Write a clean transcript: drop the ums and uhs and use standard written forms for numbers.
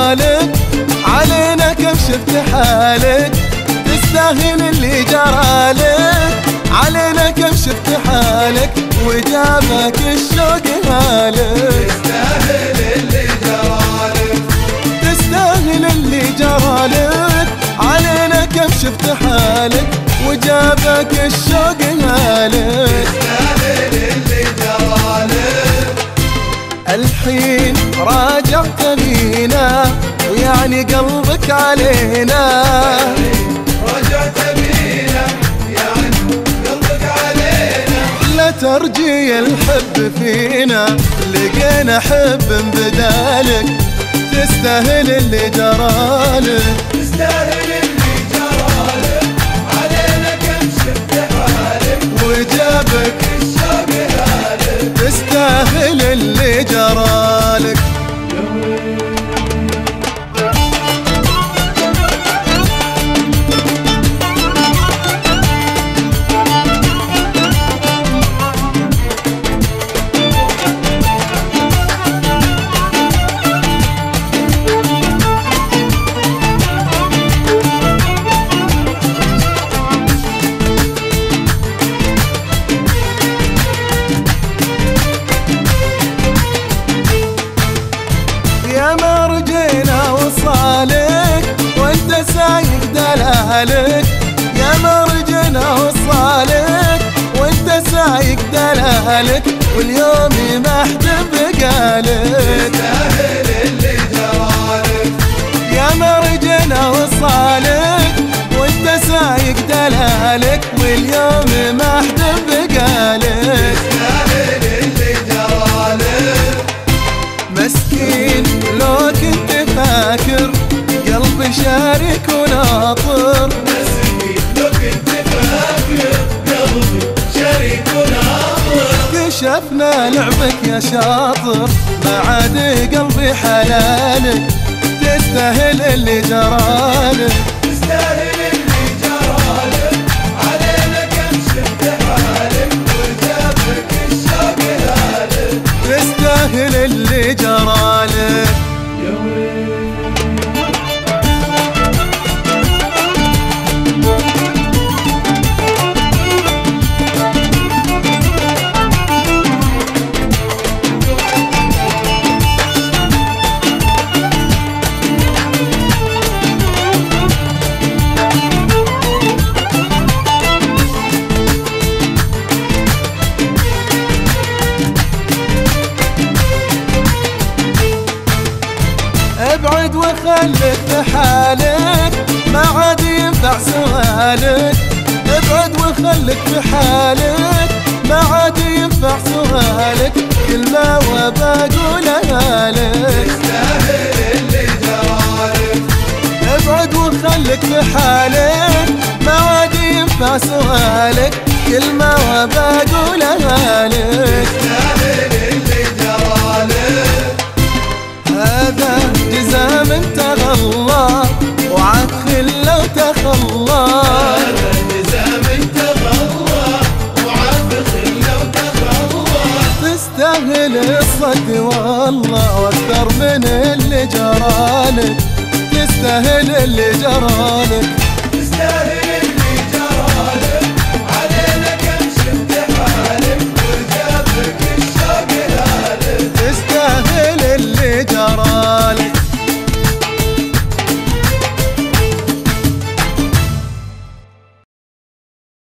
جرالك، علينا كم شفت حالك، تستاهل اللي جرالك، علينا كم شفت حالك، وجابك الشوق هالك. تستاهل اللي جرالك، تستاهل اللي جرالك، علينا كم شفت حالك، وجابك الشوق هالك. تستاهل اللي جرالك. الحين راجعت بينا، ويعني قلبك علينا. رجعت بينا يعني قلبك علينا. لا ترجي الحب فينا، لقينا حب بدالك، تستاهل اللي جرالك. تستاهل اللي جرالك، علينا كم شفت حالك، وجابك الشوق هالك. تستاهل اللي جرالك. يا ما رجينا وصالك، وانت سايق دلالك، يا ما رجينا وصالك، وانت سايق دلالك، واليوم ما حد بقالك. تستاهل اللي جرالك، يا ما رجينا وصالك، وانت سايق دلالك، واليوم ما حد بقالك. تستاهل اللي جرالك. مسكين لو كنت فاكر، قلبي شارك وناطر. مسكين لو كنت فاكر، قلبي شريك وناطر. كشفنا لعبك يا شاطر، ما عاد قلبي حلالك، تستاهل اللي جرالك. تستاهل اللي جرالك، علينا كم شفت حالك، وجابك الشوق هالك. تستاهل اللي جرالك. يا ويلي ابعد وخليك في حالك، ما عاد ينفع سؤالك. ابعد وخليك في حالك، ما عاد ينفع سؤالك، كلمة وبقولها لك. تستاهل اللي جرالك. ابعد وخليك في حالك، ما عاد ينفع سؤالك، كلمة وبقولها لك. تستاهل اللي جرالك. هذا جزام تغلى، وعخل لو تخلى. هذا النزام تغلى، وعبخ لو تخلى. تستاهل الصد والله، واكثر من اللي جرالك، تستاهل اللي جرالك.